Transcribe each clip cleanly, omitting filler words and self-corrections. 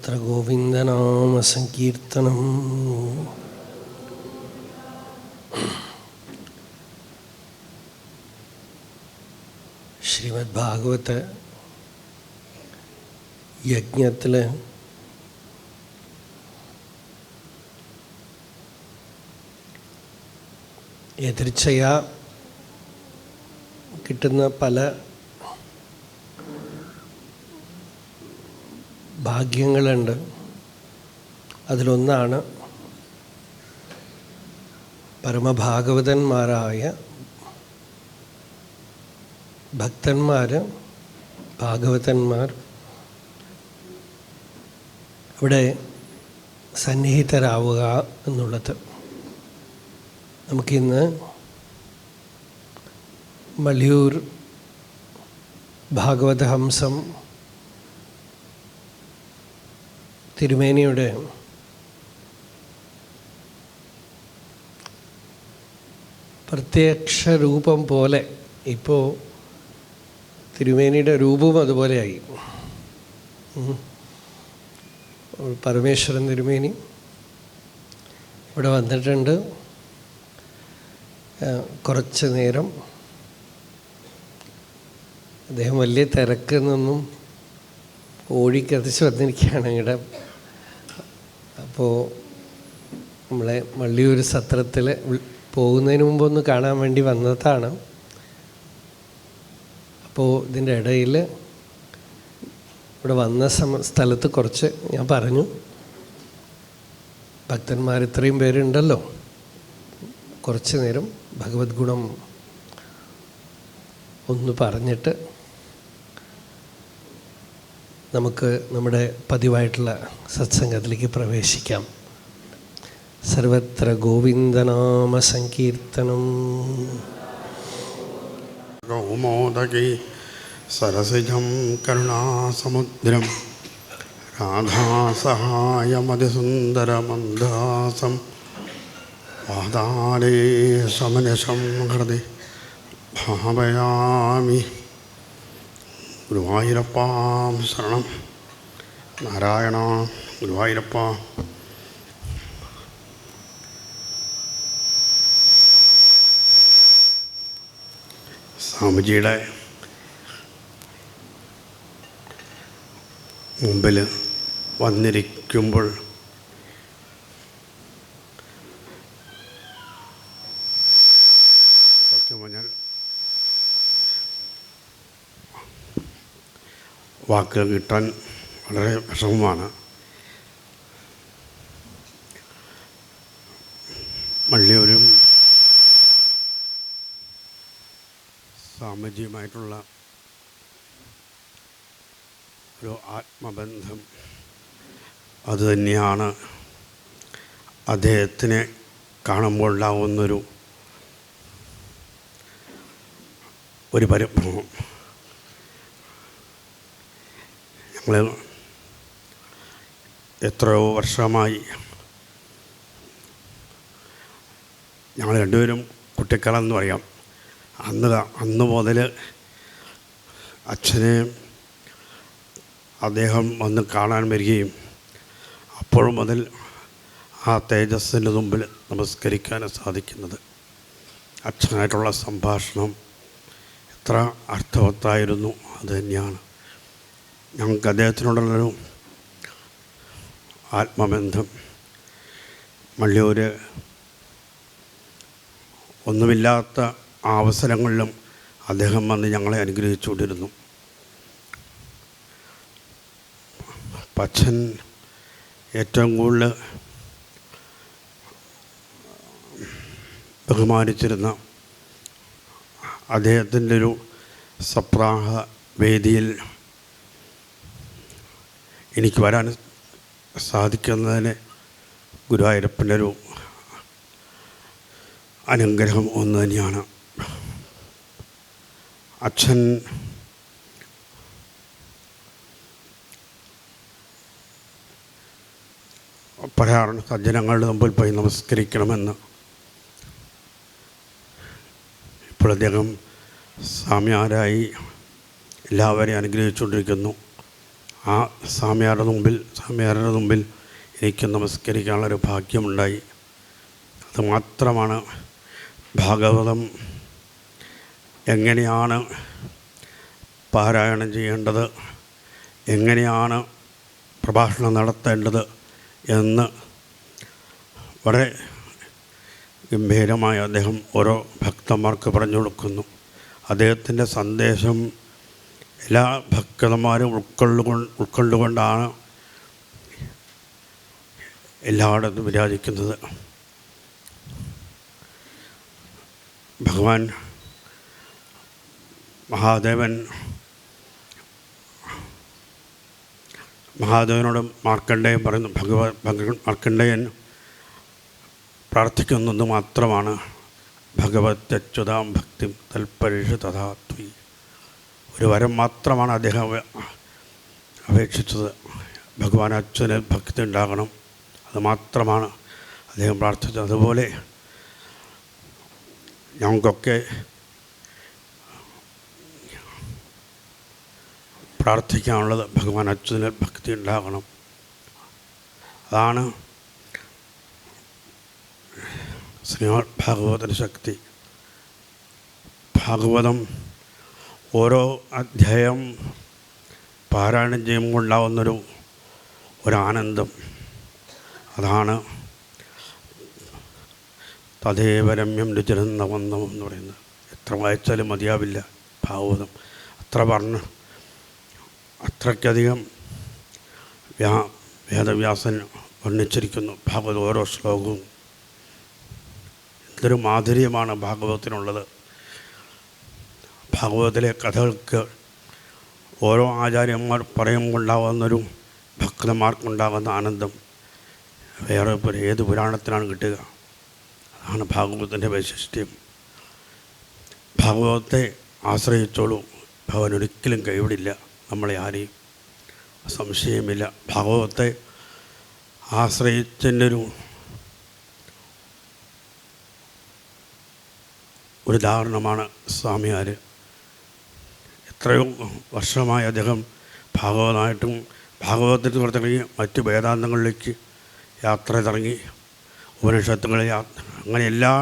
സർവത്ര ഗോവിന്ദനാമസങ്കീർത്തനം. ശ്രീമദ് ഭാഗവത യജ്ഞത്തിൽ എതിർച്ചയാ കിട്ടുന്ന പല ഭാഗ്യങ്ങളുണ്ട്. അതിലൊന്നാണ് പരമഭാഗവതന്മാരായ ഭക്തന്മാർ, ഭാഗവതന്മാർ ഇവിടെ സന്നിഹിതരാവുക എന്നുള്ളത്. നമുക്കിന്ന് മള്ളിയൂർ ഭാഗവതഹംസം തിരുമേനിയുടെ പ്രത്യക്ഷ രൂപം പോലെ, ഇപ്പോൾ തിരുമേനിയുടെ രൂപവും അതുപോലെയായി. പരമേശ്വരൻ തിരുമേനി ഇവിടെ വന്നിട്ടുണ്ട്. കുറച്ച് നേരം അദ്ദേഹം വലിയ തിരക്കെന്നൊന്നും ഓടിക്കത്തിച്ച് വന്നിരിക്കുകയാണ് ഇവിടെ. അപ്പോൾ നമ്മളെ മള്ളിയൂർ സത്രത്തിൽ പോകുന്നതിന് മുമ്പൊന്ന് കാണാൻ വേണ്ടി വന്നതാണ്. അപ്പോൾ ഇതിൻ്റെ ഇടയിൽ ഇവിടെ വന്ന സ്ഥലത്ത് കുറച്ച് ഞാൻ പറഞ്ഞു, ഭക്തന്മാർ ഇത്രയും പേരുണ്ടല്ലോ, കുറച്ച് നേരം ഭഗവത് ഗുണം ഒന്ന് പറഞ്ഞിട്ട് നമുക്ക് നമ്മുടെ പതിവായിട്ടുള്ള സത്സംഗത്തിലേക്ക് പ്രവേശിക്കാം. സർവത്ര ഗോവിന്ദനാമ സങ്കീർത്തനം. കൗമോദകി സരസിജം കരുണാസമുദ്രം രാധാസഹായമതിസുന്ദരമന്ദാസം വാതാലേ സമനശം ഹൃദി ഭാവയാമി. ഗുരുവായൂരപ്പ ശരണം. നാരായണ ഗുരുവായൂരപ്പ. സ്വാമിജിയുടെ മുമ്പിൽ വന്നിരിക്കുമ്പോൾ സത്യം പറഞ്ഞാൽ വാക്കുകൾ കിട്ടാൻ വളരെ വിഷമമാണ്. മള്ളിയൂരും സ്വാമിജിയുമായിട്ടുള്ള ഒരു ആത്മബന്ധം അതുതന്നെയാണ് അദ്ദേഹത്തിനെ കാണുമ്പോൾ ഉണ്ടാകുന്നൊരു പരിഭ്രമം. ഞങ്ങൾ എത്രയോ വർഷമായി ഞങ്ങൾ രണ്ടുപേരും കുട്ടിക്കാലം എന്ന് പറയാം. അന്ന് മുതൽ അച്ഛനെ അദ്ദേഹം വന്ന് കാണാൻ വരികയും അപ്പോഴും മുതൽ ആ തേജസ്സിൻ്റെ മുമ്പിൽ നമസ്കരിക്കാൻ സാധിക്കുന്നത്. അച്ഛനായിട്ടുള്ള സംഭാഷണം എത്ര അർത്ഥവത്തായിരുന്നു. അതുതന്നെയാണ് ഞങ്ങൾക്ക് അദ്ദേഹത്തിനോടുള്ളൊരു ആത്മബന്ധം. മള്ളിയൂർ ഒന്നുമില്ലാത്ത അവസരങ്ങളിലും അദ്ദേഹം വന്ന് ഞങ്ങളെ അനുഗ്രഹിച്ചുകൊണ്ടിരുന്നു. അച്ഛൻ ഏറ്റവും കൂടുതൽ ബഹുമാനിച്ചിരുന്ന അദ്ദേഹത്തിൻ്റെ ഒരു സപ്താഹ വേദിയിൽ എനിക്ക് വരാൻ സാധിക്കുന്നതിന് ഗുരുവായൂരപ്പൻ്റെ ഒരു അനുഗ്രഹം ഒന്ന് തന്നെയാണ്. അച്ഛൻ പറയാറുണ്ട്, സജ്ജനങ്ങളുടെ മുമ്പിൽ പോയി നമസ്കരിക്കണമെന്ന്. ഇപ്പോൾ അദ്ദേഹം സ്വാമിയാരായി എല്ലാവരെയും അനുഗ്രഹിച്ചുകൊണ്ടിരിക്കുന്നു. ആ സ്വാമിയാരുടെ മുമ്പിൽ എനിക്ക് നമസ്കരിക്കാനുള്ളൊരു ഭാഗ്യമുണ്ടായി. അതുമാത്രമാണ് ഭാഗവതം എങ്ങനെയാണ് പാരായണം ചെയ്യേണ്ടത്, എങ്ങനെയാണ് പ്രഭാഷണം നടത്തേണ്ടത് എന്ന് വളരെ ഗംഭീരമായി അദ്ദേഹം ഓരോ ഭക്തന്മാർക്ക് പറഞ്ഞു കൊടുക്കുന്നു. അദ്ദേഹത്തിൻ്റെ സന്ദേശം എല്ലാ ഭക്തന്മാരും ഉൾക്കൊണ്ടുകൊണ്ടാണ് എല്ലായിടത്തും വിരാജിക്കുന്നത്. ഭഗവാൻ മഹാദേവനോട് മാർക്കണ്ഡേയൻ പറയുന്നു, മാർക്കണ്ഡേയൻ പ്രാർത്ഥിക്കുന്നത് മാത്രമാണ് ഭഗവത്യച്യുതാം ഭക്തി തൽപരിഷു തഥാത്വി. ഒരു വരം മാത്രമാണ് അദ്ദേഹം അപേക്ഷിച്ചത്. ഭഗവാൻ അച്യുതന് ഭക്തി ഉണ്ടാകണം, അത് മാത്രമാണ് അദ്ദേഹം പ്രാർത്ഥിച്ചത്. അതുപോലെ ഞങ്ങൾക്കൊക്കെ പ്രാർത്ഥിക്കാനുള്ളത് ഭഗവാൻ അച്യുതന് ഭക്തി ഉണ്ടാകണം. അതാണ് ശ്രീമദ് ഭാഗവതത്തിൻ്റെ ശക്തി. ഭാഗവതം ഓരോ അധ്യായം പാരായണം ചെയ്യുമ്പോൾ ഉണ്ടാകുന്നൊരു ആനന്ദം, അതാണ് തദേവരമ്യം രുചിരന്തവന്തം എന്ന് പറയുന്നത്. എത്ര വായിച്ചാലും മതിയാവില്ല ഭാഗവതം. അത്രയ്ക്കധികം വേദവ്യാസൻ വർണ്ണിച്ചിരിക്കുന്നു ഭാഗവതം. ഓരോ ശ്ലോകവും എന്തൊരു മാധുര്യമാണ് ഭാഗവതത്തിനുള്ളത്. ഭാഗവതത്തിലെ കഥകൾക്ക് ഓരോ ആചാര്യന്മാർ പറയുമ്പോൾ ഉണ്ടാകുന്നൊരു ഭക്തന്മാർക്കുണ്ടാകുന്ന ആനന്ദം വേറെ ഏത് പുരാണത്തിനാണ് കിട്ടുക. അതാണ് ഭാഗവതത്തിൻ്റെ വൈശിഷ്ട്യം. ഭാഗവതത്തെ ആശ്രയിച്ചോളൂ, ഭഗവാൻ ഒരിക്കലും കൈവിടില്ല നമ്മളെ ആരെയും, സംശയമില്ല. ഭാഗവതത്തെ ആശ്രയിച്ചതിൻ്റെ ഒരു ഉദാഹരണമാണ് സ്വാമിയാർ. എത്രയോ വർഷമായി അദ്ദേഹം ഭാഗവതമായിട്ടും ഭാഗവതത്തിൽ പുറത്തിറങ്ങി മറ്റ് വേദാന്തങ്ങളിലേക്ക് യാത്ര തുടങ്ങി, ഉപനിഷത്തുകളെ അങ്ങനെ എല്ലാ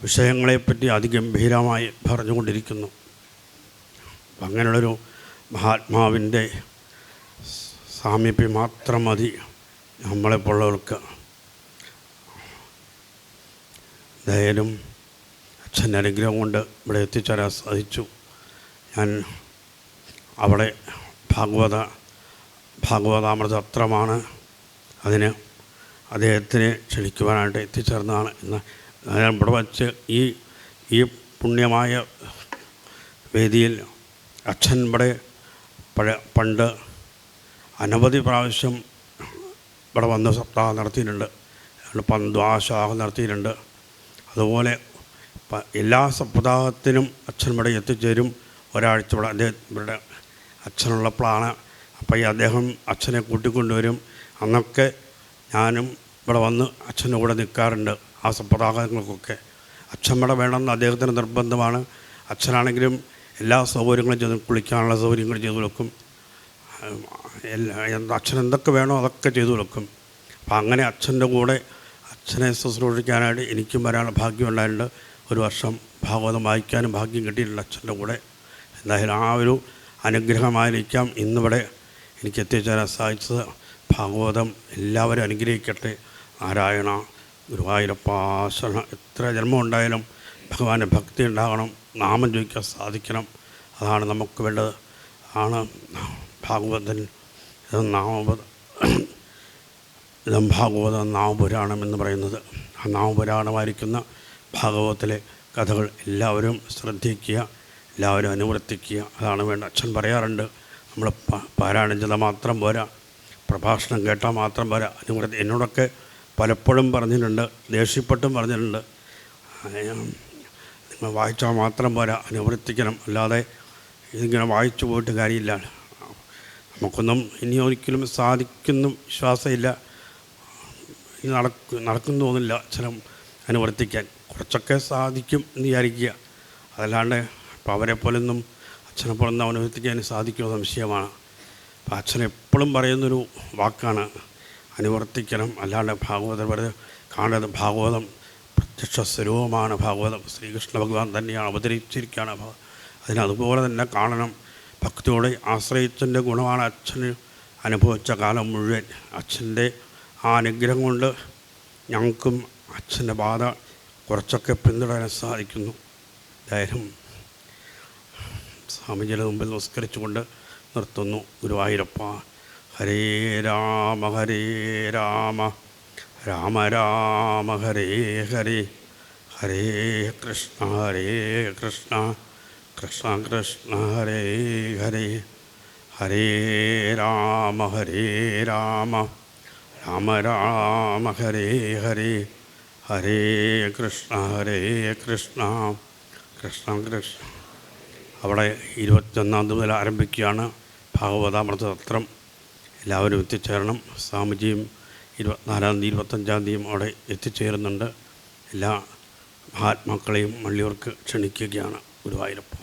വിഷയങ്ങളെപ്പറ്റി അതിഗംഭീരമായി പറഞ്ഞുകൊണ്ടിരിക്കുന്നു. അങ്ങനെയുള്ളൊരു മഹാത്മാവിൻ്റെ സാമീപ്യം മാത്രം മതി നമ്മളെപ്പോലുള്ളവർക്ക്. എന്തായാലും അച്ഛൻ്റെ അനുഗ്രഹം കൊണ്ട് ഇവിടെ എത്തിച്ചേരാൻ സാധിച്ചു. ഞാൻ അവിടെ ഭാഗവതാമൃതത്രമാണ്, അതിന് അദ്ദേഹത്തിനെ ക്ഷണിക്കുവാനായിട്ട് എത്തിച്ചേർന്നതാണ്. ഇന്ന് ഞാൻ ഇവിടെ വച്ച് ഈ പുണ്യമായ വേദിയിൽ അച്ഛൻ ഇവിടെ പണ്ട് അനവധി പ്രാവശ്യം ഇവിടെ വന്ന് സപ്താഹം നടത്തിയിട്ടുണ്ട്, ദ്വാദശാഹം നടത്തിയിട്ടുണ്ട്. അതുപോലെ എല്ലാ സപ്താഹത്തിനും അച്ഛൻ ഇവിടെ എത്തിച്ചേരും. ഒരാഴ്ച ഇവിടെ ഇവിടെ അച്ഛനുള്ളപ്പോഴാണ്. അപ്പോൾ അദ്ദേഹം അച്ഛനെ കൂട്ടിക്കൊണ്ടുവരും. അന്നൊക്കെ ഞാനും ഇവിടെ വന്ന് അച്ഛൻ്റെ കൂടെ നിൽക്കാറുണ്ട്. ആ സപ്താഹങ്ങൾക്കൊക്കെ അച്ഛൻ ഇവിടെ വേണമെന്ന് അദ്ദേഹത്തിന് നിർബന്ധമാണ്. അച്ഛനാണെങ്കിലും എല്ലാ സൗകര്യങ്ങളും ചെയ്ത്, കുളിക്കാനുള്ള സൗകര്യങ്ങൾ ചെയ്തു കൊടുക്കും, അച്ഛൻ എന്തൊക്കെ വേണോ അതൊക്കെ ചെയ്തു കൊടുക്കും. അപ്പം അങ്ങനെ അച്ഛൻ്റെ കൂടെ അച്ഛനെ ശുശ്രൂഷിക്കാനായിട്ട് എനിക്കും വരാനുള്ള ഭാഗ്യം ഉണ്ടായിട്ടുണ്ട്. ഒരു വർഷം ഭാഗവതം വായിക്കാനും ഭാഗ്യം കിട്ടിയിട്ടുണ്ട് അച്ഛൻ്റെ കൂടെ. എന്തായാലും ആ ഒരു അനുഗ്രഹമായിരിക്കാം ഇന്നിവിടെ എനിക്ക് എത്തിച്ചേരാൻ സാധിച്ചത്. ഭാഗവതം എല്ലാവരും അനുഗ്രഹിക്കട്ടെ. നാരായണ ഗുരുവായൂരപ്പ ശരണം. എത്ര ജന്മം ഉണ്ടായാലും ഭഗവാന്റെ ഭക്തി ഉണ്ടാകണം, നാമം ജപിക്കാൻ സാധിക്കണം. അതാണ് നമുക്ക് വേണ്ടത്. ആണ് ഭാഗവതൻ ഇതം ഭാഗവതം നാമപുരാണം എന്ന് പറയുന്നത്. ആ നാമപുരാണമായിരിക്കുന്ന ഭാഗവതത്തിലെ കഥകൾ എല്ലാവരും ശ്രദ്ധിക്കുക, എല്ലാവരും അനുവർത്തിക്കുക. അതാണ് വേണ്ടത്. അച്ഛൻ പറയാറുണ്ട്, നമ്മൾ പാരായണം ചെയ്താൽ മാത്രം പോരാ, പ്രഭാഷണം കേട്ടാൽ മാത്രം പോരാ, അനുവർത്തി. എന്നോടൊക്കെ പലപ്പോഴും പറഞ്ഞിട്ടുണ്ട്, ദേഷ്യപ്പെട്ടും പറഞ്ഞിട്ടുണ്ട്, നിങ്ങൾ വായിച്ചാൽ മാത്രം പോരാ, അനുവർത്തിക്കണം. അല്ലാതെ ഇതിങ്ങനെ വായിച്ചു പോയിട്ട് കാര്യമില്ല. നമുക്കൊന്നും ഇനി ഒരിക്കലും സാധിക്കുന്നു വിശ്വാസമില്ല, ഇനി നടക്കുന്നു തോന്നില്ല ചില അനുവർത്തിക്കാൻ. കുറച്ചൊക്കെ സാധിക്കും എന്ന് വിചാരിക്കുക. അതല്ലാണ്ട് ഇപ്പോൾ അവരെപ്പോലൊന്നും അച്ഛനെപ്പോലൊന്നും അനുവർത്തിക്കാൻ സാധിക്കുമോ സംശയമാണ്. അപ്പം അച്ഛൻ എപ്പോഴും പറയുന്നൊരു വാക്കാണ്, അനുവർത്തിക്കണം, അല്ലാണ്ട് ഭാഗവതം വെറുതെ കാണരുത്. ഭാഗവതം പ്രത്യക്ഷ സ്വരൂപമാണ്. ഭാഗവതം ശ്രീകൃഷ്ണ ഭഗവാൻ തന്നെയാണ് അവതരിച്ചിരിക്കുകയാണ്. അതിനതുപോലെ തന്നെ കാണണം. ഭക്തിയോടെ ആശ്രയിച്ചതിൻ്റെ ഗുണമാണ് അച്ഛന് അനുഭവിച്ച കാലം മുഴുവൻ. അച്ഛൻ്റെ ആ അനുഗ്രഹം കൊണ്ട് ഞങ്ങൾക്കും അച്ഛൻ്റെ പാത കുറച്ചൊക്കെ പിന്തുടരാൻ സാധിക്കുന്നു. എന്തായാലും സ്വാമിജിയുടെ മുമ്പിൽ നമസ്കരിച്ചുകൊണ്ട് നിർത്തുന്നു. ഗുരുവായൂരപ്പ. ഹരേ രാമ ഹരേ രാമ രാമ രാമ ഹരേ ഹരേ, ഹരേ കൃഷ്ണ കൃഷ്ണ കൃഷ്ണ ഹരേ ഹരേ, ഹരേ രാമ രാമ രാമ ഹരേ ഹരേ, ഹരേ കൃഷ്ണ കൃഷ്ണ കൃഷ്ണ. അവിടെ 21 മുതൽ ആരംഭിക്കുകയാണ് ഭാഗവതാമൃത സത്രം. എല്ലാവരും എത്തിച്ചേരണം. സ്വാമിജിയും 24 25 അവിടെ എത്തിച്ചേരുന്നുണ്ട്. എല്ലാ മഹാത്മാക്കളെയും വള്ളിയൂർക്ക് ക്ഷണിക്കുകയാണ്. ഗുരുവായൂരപ്പ.